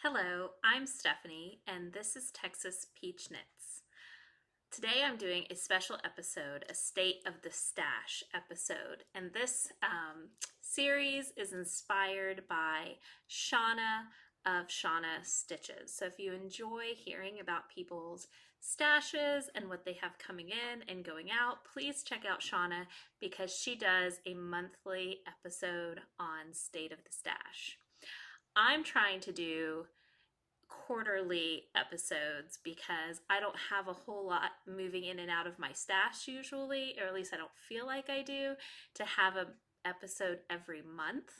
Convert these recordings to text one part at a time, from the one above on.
Hello, I'm Stephanie, and this is Texas Peach Knits. Today I'm doing a special episode, a State of the Stash episode, and this series is inspired by Shauna of Shauna Stitches. So if you enjoy hearing about people's stashes and what they have coming in and going out, please check out Shauna because she does a monthly episode on State of the Stash. I'm trying to do quarterly episodes because I don't have a whole lot moving in and out of my stash usually, or at least I don't feel like I do, to have an episode every month.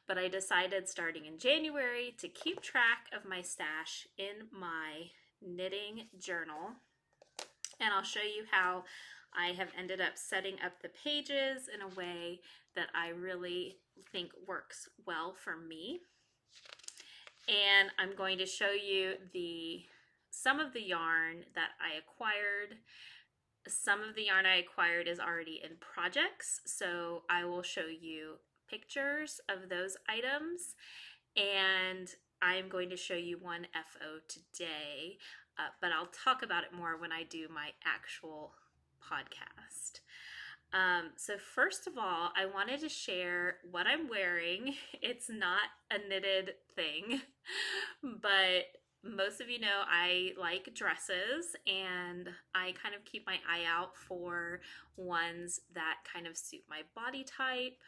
But I decided starting in January to keep track of my stash in my knitting journal. And I'll show you how I have ended up setting up the pages in a way that I really think works well for me. And I'm going to show you some of the yarn that I acquired. Some of the yarn I acquired is already in projects, so I will show you pictures of those items, and I'm going to show you one FO today, but I'll talk about it more when I do my actual podcast. So first of all, I wanted to share what I'm wearing. It's not a knitted thing, but most of you know I like dresses, and I kind of keep my eye out for ones that kind of suit my body type.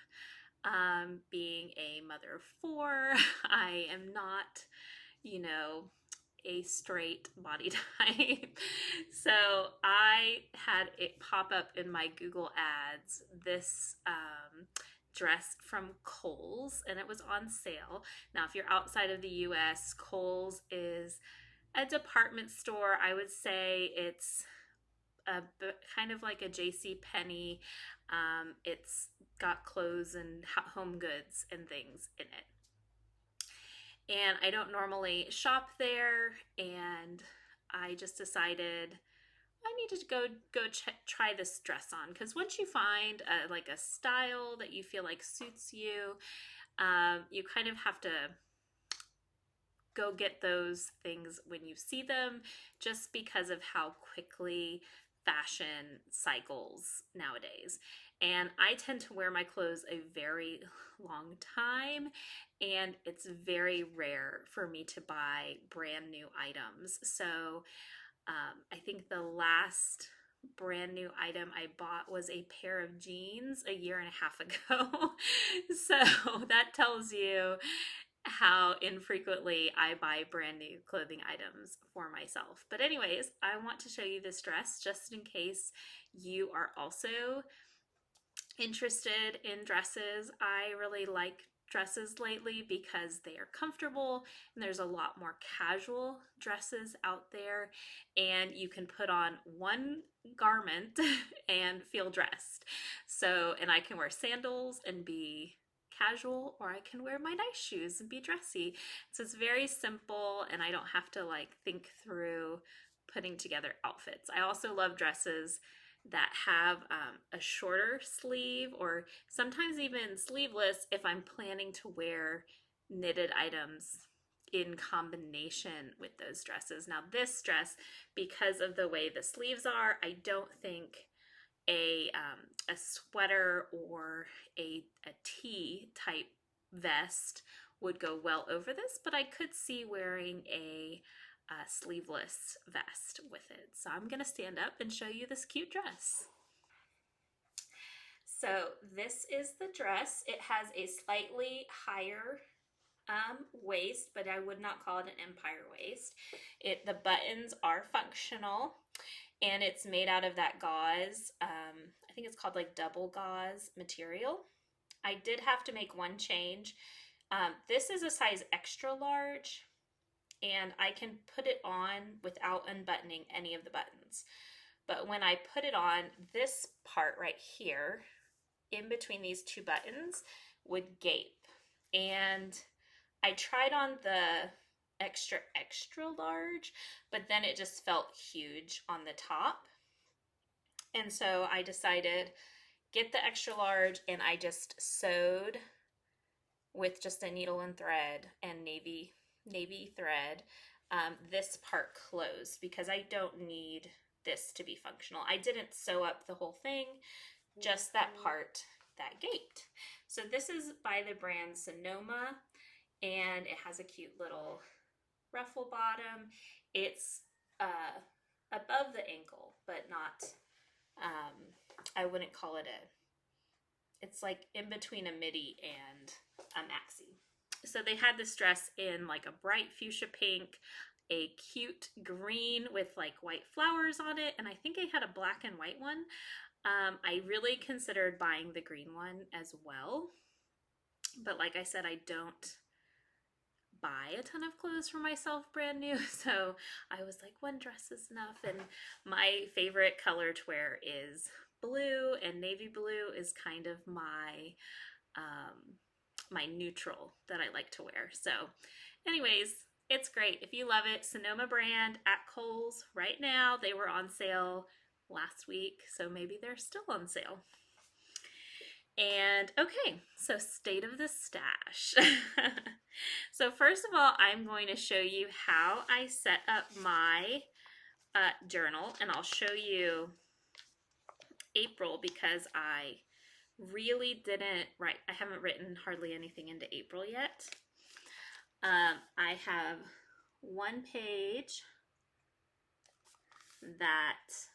Being a mother of four, I am not, a straight body type. So I had it pop up in my Google ads, this dress from Kohl's, and it was on sale. Now, if you're outside of the US, Kohl's is a department store. I would say it's kind of like a JC Penney. It's got clothes and home goods and things in it. And I don't normally shop there, and I just decided I need to go try this dress on, because once you find like a style that you feel like suits you, you kind of have to go get those things when you see them, just because of how quickly fashion cycles nowadays. And I tend to wear my clothes a very long time, and it's very rare for me to buy brand new items. So I think the last brand new item I bought was a pair of jeans a year and a half ago. So that tells you how infrequently I buy brand new clothing items for myself. But anyways, I want to show you this dress just in case you are also interested in dresses. I really like dresses lately because they are comfortable, and there's a lot more casual dresses out there, and you can put on one garment and feel dressed. So, and I can wear sandals and be casual, or I can wear my nice shoes and be dressy. So it's very simple, and I don't have to like think through putting together outfits. I also love dresses that have a shorter sleeve, or sometimes even sleeveless if I'm planning to wear knitted items in combination with those dresses. Now this dress, because of the way the sleeves are, I don't think a sweater or a tee type vest would go well over this, but I could see wearing a sleeveless vest with it. So I'm gonna stand up and show you this cute dress. So this is the dress. It has a slightly higher waist, but I would not call it an empire waist. The buttons are functional, and it's made out of that gauze. I think it's called like double gauze material. I did have to make one change. This is a size extra large, and I can put it on without unbuttoning any of the buttons. But when I put it on, this part right here, in between these two buttons, would gape. And I tried on the extra large, but then it just felt huge on the top. And so I decided, get the extra large, and I just sewed with just a needle and thread and navy navy thread, this part closed because I don't need this to be functional. I didn't sew up the whole thing, just that part that gaped. So this is by the brand Sonoma, and it has a cute little ruffle bottom. It's above the ankle, but not, I wouldn't call it it's like in between a midi and a maxi. So they had this dress in like a bright fuchsia pink, a cute green with like white flowers on it, and I think I had a black and white one. I really considered buying the green one as well, but like I said, I don't buy a ton of clothes for myself brand new, so I was like, one dress is enough. And my favorite color to wear is blue, and navy blue is kind of my my neutral that I like to wear. So anyways, it's great. If you love it, Sonoma brand at Kohl's right now. They were on sale last week, so maybe they're still on sale. And okay, so state of the stash. So first of all, I'm going to show you how I set up my journal, and I'll show you April because I really didn't write, I haven't written hardly anything into April yet. I have one page that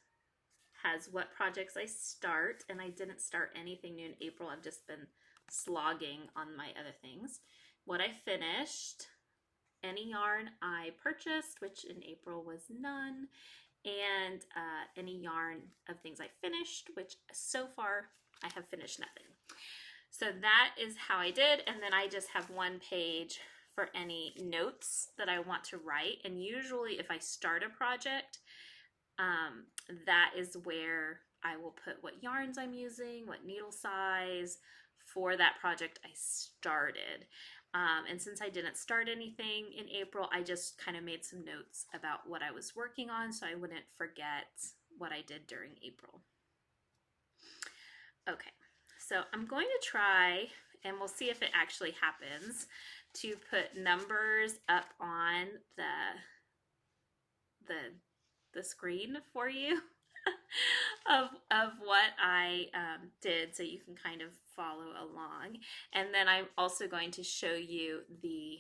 has what projects I start, and I didn't start anything new in April. I've just been slogging on my other things. What I finished, any yarn I purchased, which in April was none, and any yarn of things I finished, which so far I have finished nothing. So that is how I did, and then I just have one page for any notes that I want to write. And usually if I start a project, that is where I will put what yarns I'm using, what needle size for that project I started. And since I didn't start anything in April, I just kind of made some notes about what I was working on so I wouldn't forget what I did during April. Okay, so I'm going to try, and we'll see if it actually happens, to put numbers up on the screen for you of what I did, so you can kind of follow along. And then I'm also going to show you the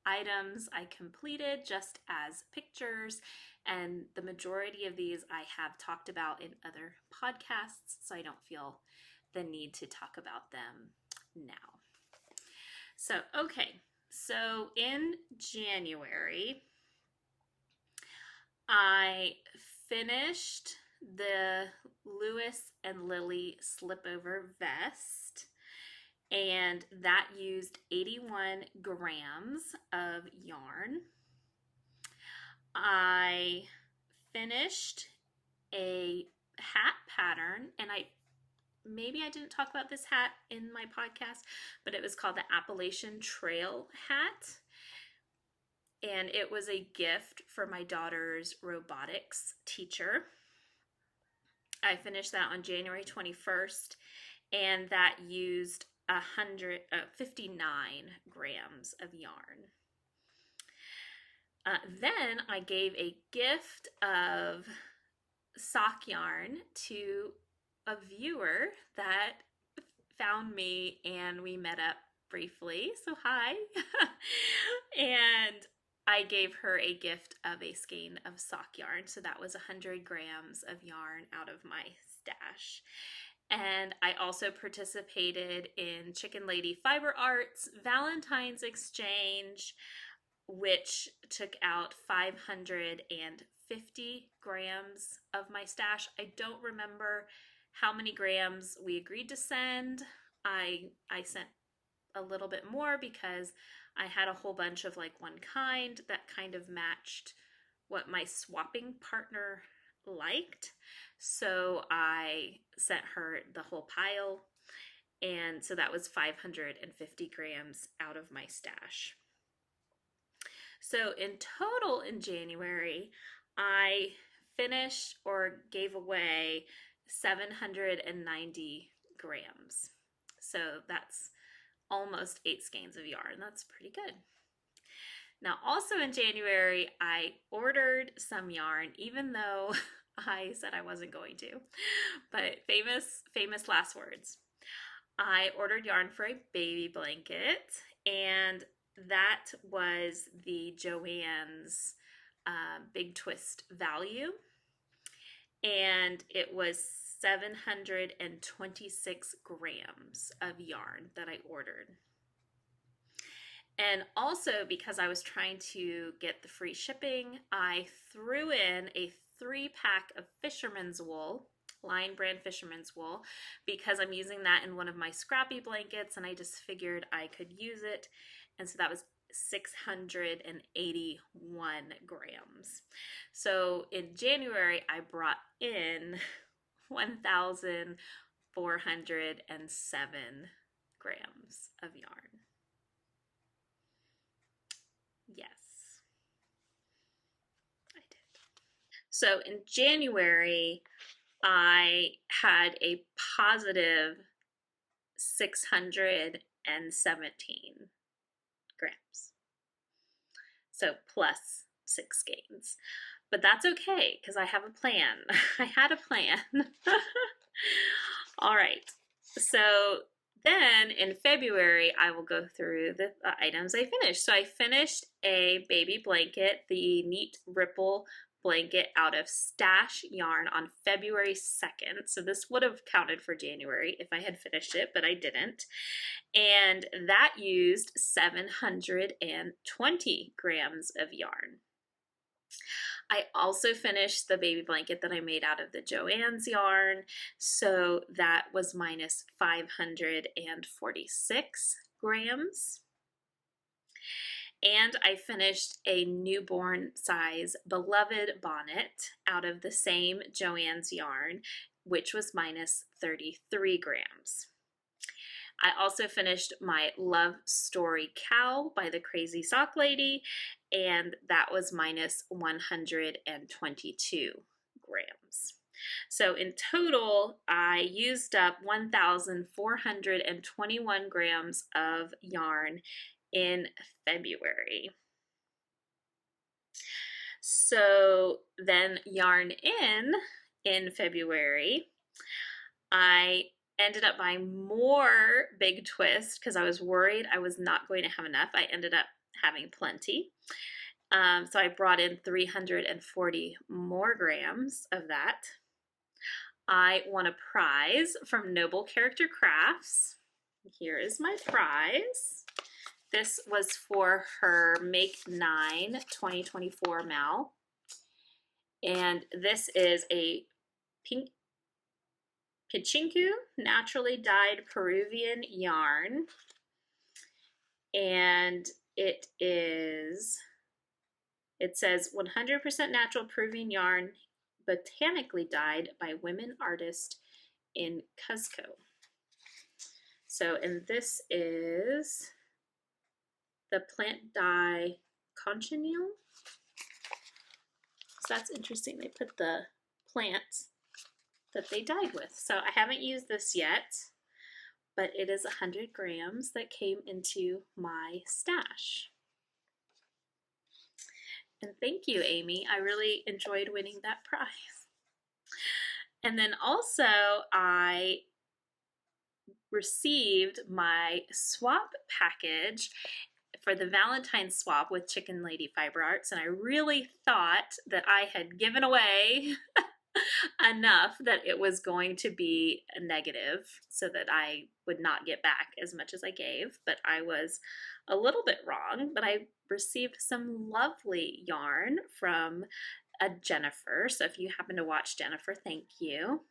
items I completed just as pictures, and the majority of these I have talked about in other podcasts, so I don't feel the need to talk about them now. So, okay, so in January, I finished the Lewis and Lilly Slipover vest, and that used 81 grams of yarn. I finished a hat pattern, and maybe I didn't talk about this hat in my podcast, but it was called the Appalachian Trail hat. And it was a gift for my daughter's robotics teacher. I finished that on January 21st, and that used 59 grams of yarn. Then I gave a gift of sock yarn to a viewer that found me, and we met up briefly, so hi. And I gave her a gift of a skein of sock yarn, so that was 100 grams of yarn out of my stash. And I also participated in Chicken Lady Fiber Arts Valentine's Exchange, which took out 550 grams of my stash. I don't remember how many grams we agreed to send. I sent a little bit more because I had a whole bunch of like one kind that kind of matched what my swapping partner liked. So I sent her the whole pile, and so that was 550 grams out of my stash. So in total in January, I finished or gave away 790 grams. So that's almost 8 skeins of yarn. That's pretty good. Now, also in January, I ordered some yarn, even though I said I wasn't going to. But famous last words. I ordered yarn for a baby blanket, and that was the Joann's Big Twist value, and it was 726 grams of yarn that I ordered. And also, because I was trying to get the free shipping, I threw in a 3-pack of fisherman's wool, Lion brand fisherman's wool, because I'm using that in one of my scrappy blankets, and I just figured I could use it. And so that was 681 grams. So in January, I brought in 1,407 grams of yarn. Yes, I did. So in January, I had a positive 617 grams. So plus 6 gains. But that's okay, because I have a plan. I had a plan. All right. So then in February, I will go through the items I finished. So I finished a baby blanket, the Neat Ripple blanket out of Stash yarn on February 2nd. So this would have counted for January if I had finished it, but I didn't. And that used 720 grams of yarn. I also finished the baby blanket that I made out of the Joann's yarn, so that was minus 546 grams. And I finished a newborn size beloved bonnet out of the same Joann's yarn, which was minus 33 grams. I also finished my Love Story Cowl by the Crazy Sock Lady, and that was minus 122 grams. So in total, I used up 1,421 grams of yarn in February. So then yarn in February, I ended up buying more Big Twist because I was worried I was not going to have enough. I ended up having plenty. So I brought in 340 more grams of that. I won a prize from Noble Character Crafts. Here is my prize. This was for her Make 9 2024 Mal. And this is a pink Pachinku naturally dyed Peruvian yarn, and it says 100% natural Peruvian yarn, botanically dyed by women artists in Cuzco. So, and this is the plant dye cochineal. So that's interesting. They put the plant that they dyed with. So I haven't used this yet, but it is 100 grams that came into my stash. And thank you, Amy. I really enjoyed winning that prize. And then also I received my swap package for the Valentine's swap with Chicken Lady Fiber Arts, and I really thought that I had given away enough that it was going to be a negative so that I would not get back as much as I gave, but I was a little bit wrong. But I received some lovely yarn from a Jennifer, so if you happen to watch Jennifer, thank you.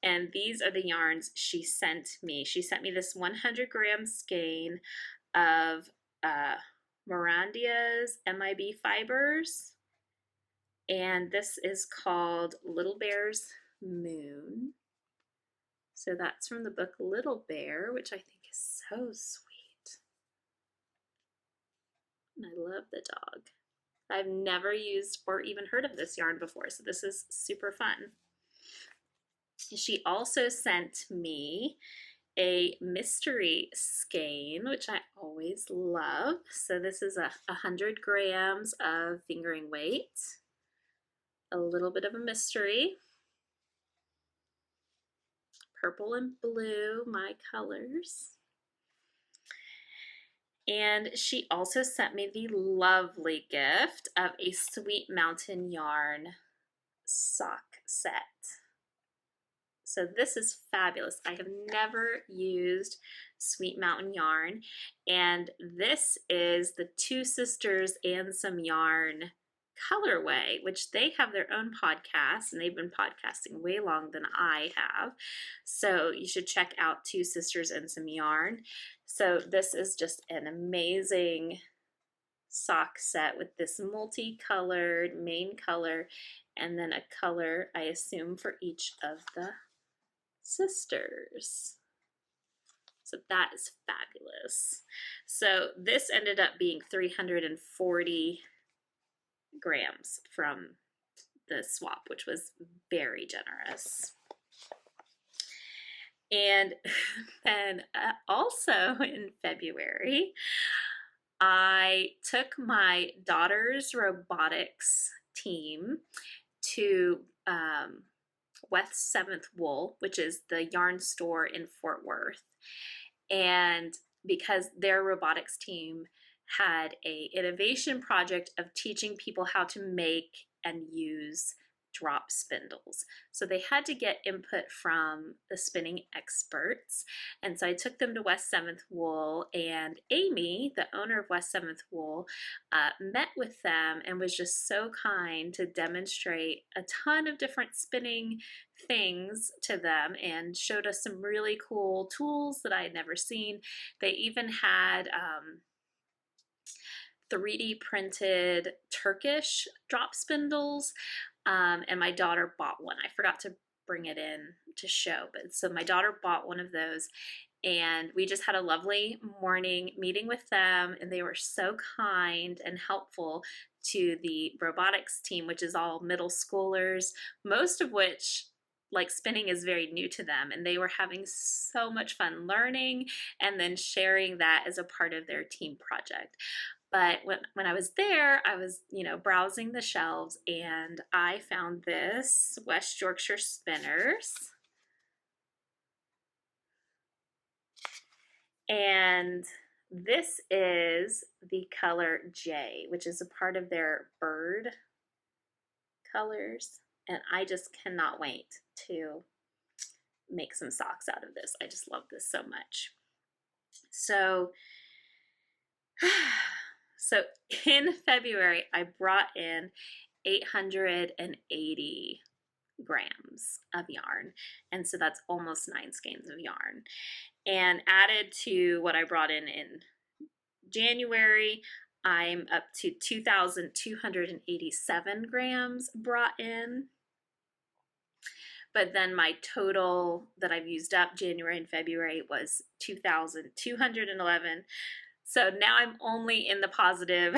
And these are the yarns she sent me. She sent me this 100-gram skein of Mirandia's MIB fibers, and this is called Little Bear's Moon. So that's from the book Little Bear, which I think is so sweet. And I love the dog. I've never used or even heard of this yarn before, so this is super fun. She also sent me a mystery skein, which I always love. So this is 100 grams of fingering weight, a little bit of a mystery. Purple and blue, my colors. And she also sent me the lovely gift of a Sweet Mountain Yarn sock set. So this is fabulous. I have never used Sweet Mountain Yarn, and this is the Two Sisters and Some Yarn colorway, which they have their own podcast, and they've been podcasting way longer than I have. So you should check out Two Sisters and Some Yarn. So this is just an amazing sock set with this multicolored main color, and then a color, I assume, for each of the sisters. So that is fabulous. So this ended up being 340 grams from the swap, which was very generous. And then also in February, I took my daughter's robotics team to West 7th Wool, which is the yarn store in Fort Worth. And because their robotics team had an innovation project of teaching people how to make and use drop spindles. So they had to get input from the spinning experts. And so I took them to West 7th Wool, and Amy, the owner of West 7th Wool, met with them and was just so kind to demonstrate a ton of different spinning things to them and showed us some really cool tools that I had never seen. They even had 3D printed Turkish drop spindles. And my daughter bought one. I forgot to bring it in to show, but so my daughter bought one of those, and we just had a lovely morning meeting with them, and they were so kind and helpful to the robotics team, which is all middle schoolers, most of which, like, spinning is very new to them, and they were having so much fun learning and then sharing that as a part of their team project. But when I was there, I was, browsing the shelves, and I found this West Yorkshire Spinners. And this is the color J, which is a part of their bird colors. And I just cannot wait to make some socks out of this. I just love this so much. So in February, I brought in 880 grams of yarn. And so that's almost 9 skeins of yarn. And added to what I brought in January, I'm up to 2,287 grams brought in. But then my total that I've used up January and February was 2,211. So now I'm only in the positive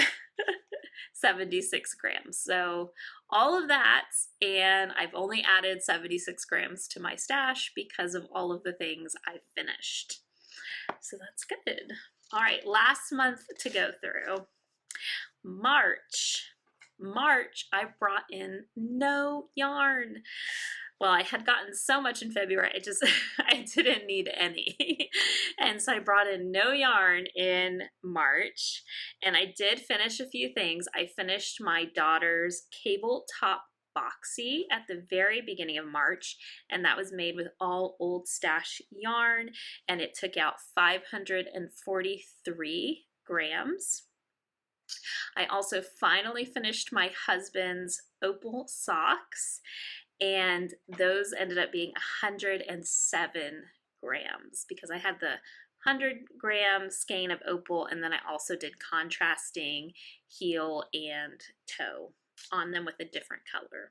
76 grams. So all of that, and I've only added 76 grams to my stash because of all of the things I finished. So that's good. All right, last month to go through. March, I brought in no yarn. Well, I had gotten so much in February, I didn't need any. And so I brought in no yarn in March, and I did finish a few things. I finished my daughter's cable top boxy at the very beginning of March, and that was made with all old stash yarn, and it took out 543 grams. I also finally finished my husband's opal socks, and those ended up being 107 grams because I had the 100-gram skein of opal, and then I also did contrasting heel and toe on them with a different color.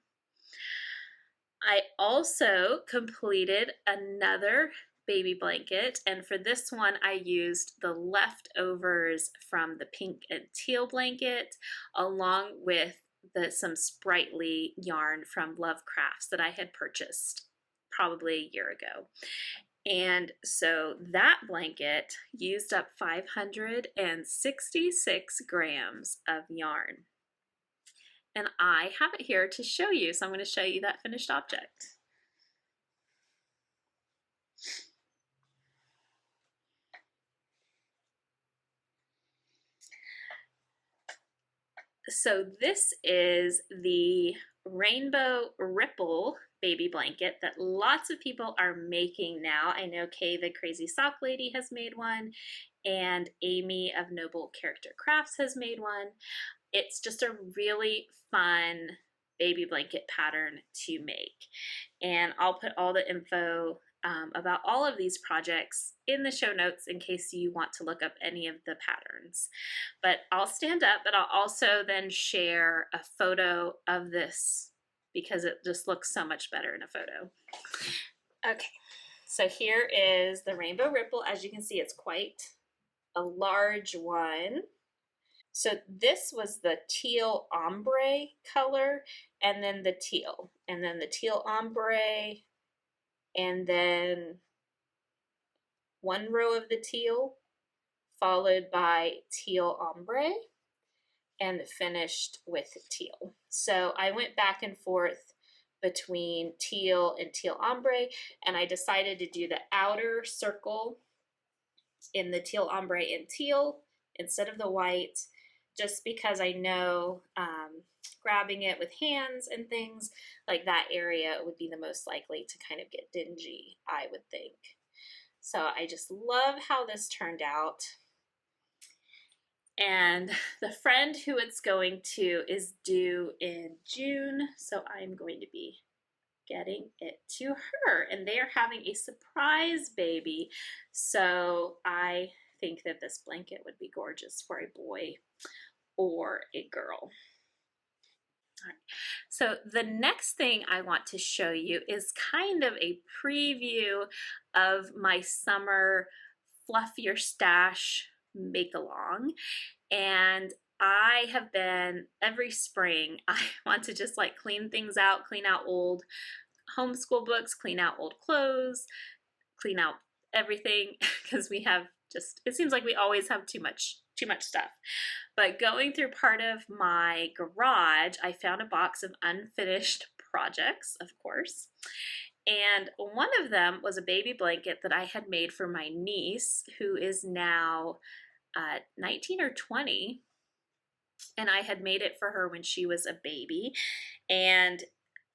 I also completed another baby blanket, and for this one I used the leftovers from the pink and teal blanket along with some sprightly yarn from Love Crafts that I had purchased probably a year ago. And so that blanket used up 566 grams of yarn. And I have it here to show you, so I'm going to show you that finished object. So this is the Rainbow Ripple baby blanket that lots of people are making now. I know Kay the Crazy Sock Lady has made one, and Amy of Noble Character Crafts has made one. It's just a really fun baby blanket pattern to make. And I'll put all the info about all of these projects in the show notes in case you want to look up any of the patterns. But I'll stand up, but I'll also then share a photo of this because it just looks so much better in a photo. Okay, so here is the Rainbow Ripple. As you can see, it's quite a large one. So this was the teal ombre color, and then the teal, and then the teal ombre, and then one row of the teal, followed by teal ombre, and finished with teal. So I went back and forth between teal and teal ombre, and I decided to do the outer circle in the teal ombre and teal instead of the white, just because I know grabbing it with hands and things like that area would be the most likely to kind of get dingy, I would think. So I just love how this turned out. And the friend who it's going to is due in June, so I'm going to be getting it to her, and they are having a surprise baby, so I think that this blanket would be gorgeous for a boy or a girl. All right. So the next thing I want to show you is kind of a preview of my summer Fluff Your Stash make-along, and I have been, every spring, I want to just like clean things out, clean out old homeschool books, clean out old clothes, clean out everything, because we have just, it seems like we always have too much stuff. But going through part of my garage, I found a box of unfinished projects, of course. And one of them was a baby blanket that I had made for my niece, who is now 19 or 20. And I had made it for her when she was a baby. And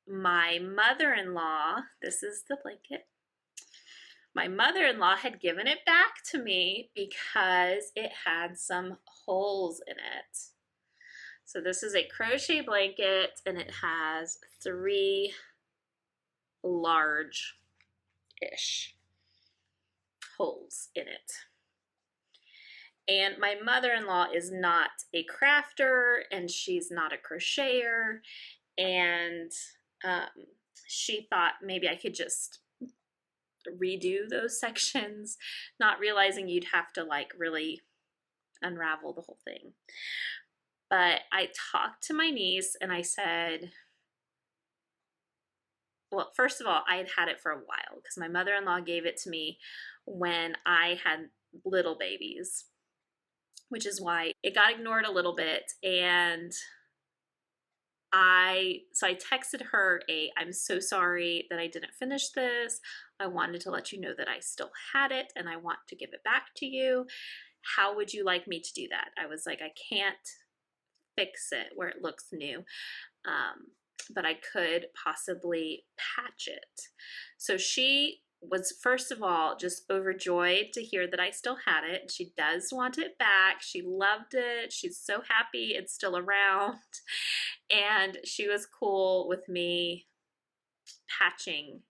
my mother-in-law, this is the blanket, my mother-in-law had given it back to me because it had some holes in it. So this is a crochet blanket, and it has 3 large-ish holes in it. And my mother-in-law is not a crafter, and she's not a crocheter, and she thought maybe I could just redo those sections, not realizing you'd have to like really unravel the whole thing. But I talked to my niece and I said, well, first of all, I had had it for a while because my mother-in-law gave it to me when I had little babies, which is why it got ignored a little bit. And I texted her I'm so sorry that I didn't finish this. I wanted to let you know that I still had it and I want to give it back to you. How would you like me to do that? I was like, I can't fix it where it looks new, but I could possibly patch it. So she was, first of all, just overjoyed to hear that I still had it. She does want it back. She loved it. She's so happy it's still around. And she was cool with me patching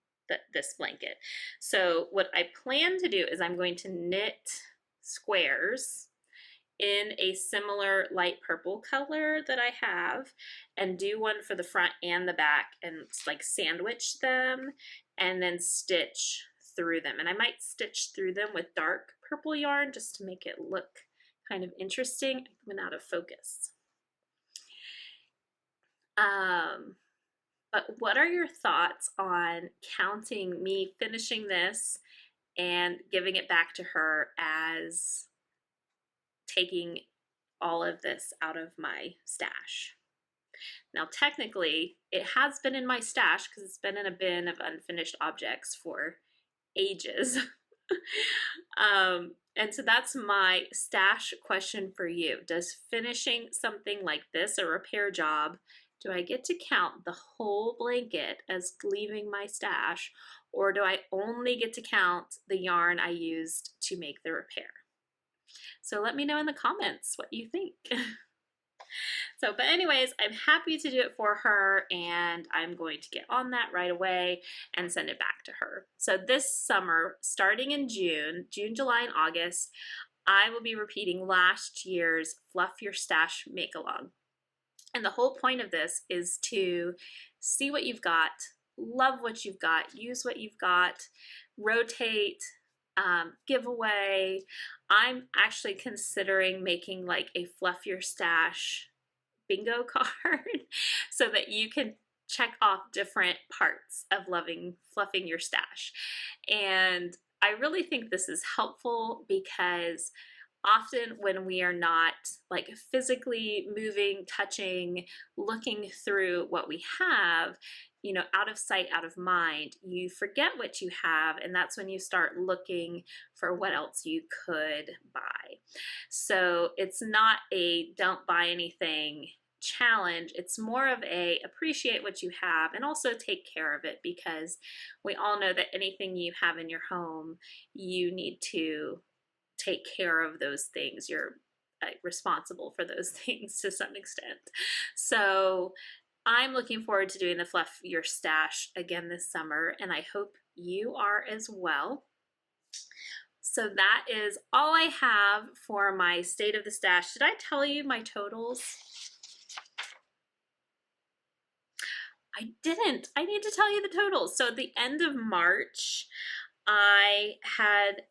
this blanket. So what I plan to do is I'm going to knit squares in a similar light purple color that I have, and do one for the front and the back, and like sandwich them and then stitch through them. And I might stitch through them with dark purple yarn just to make it look kind of interesting. I went out of focus. But what are your thoughts on counting me finishing this and giving it back to her as taking all of this out of my stash. Now, technically, it has been in my stash because it's been in a bin of unfinished objects for ages. And so that's my stash question for you. Does finishing something like this, a repair job, do I get to count the whole blanket as leaving my stash, or do I only get to count the yarn I used to make the repair? So let me know in the comments what you think. So, but anyways, I'm happy to do it for her, and I'm going to get on that right away and send it back to her. So this summer, starting in June, July, and August, I will be repeating last year's Fluff Your Stash Make-Along. And the whole point of this is to see what you've got, love what you've got, use what you've got, rotate, give away. I'm actually considering making like a Fluff Your Stash bingo card so that you can check off different parts of fluffing your stash. And I really think this is helpful because often when we are not like physically moving, touching, looking through what we have, you know, out of sight, out of mind, you forget what you have, and that's when you start looking for what else you could buy. So it's not a don't buy anything challenge. It's more of a appreciate what you have and also take care of it, because we all know that anything you have in your home, you need to take care of those things. You're responsible for those things to some extent. So I'm looking forward to doing the Fluff Your Stash again this summer, and I hope you are as well. So that is all I have for my state of the stash. Did I tell you my totals? I didn't. I need to tell you the totals. So at the end of March, I had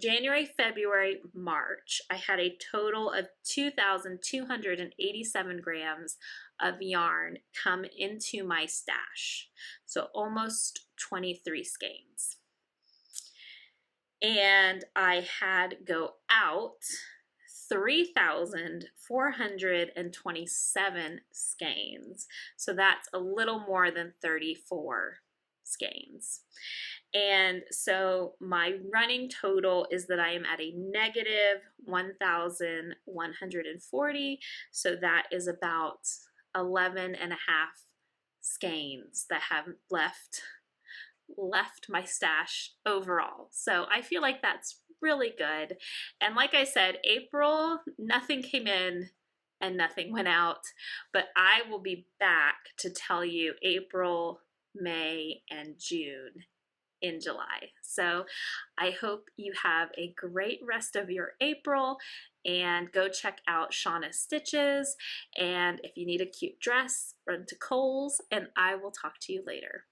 January, February, March, I had a total of 2,287 grams of yarn come into my stash. So almost 23 skeins. And I had go out 3,427 skeins. So that's a little more than 34 skeins. And so my running total is that I am at a negative 1,140. So that is about 11 and a half skeins that have left my stash overall. So I feel like that's really good. And like I said, April, nothing came in and nothing went out, but I will be back to tell you April, May, and June in July. So I hope you have a great rest of your April, and go check out Shauna's Stitches. And if you need a cute dress, run to Kohl's, and I will talk to you later.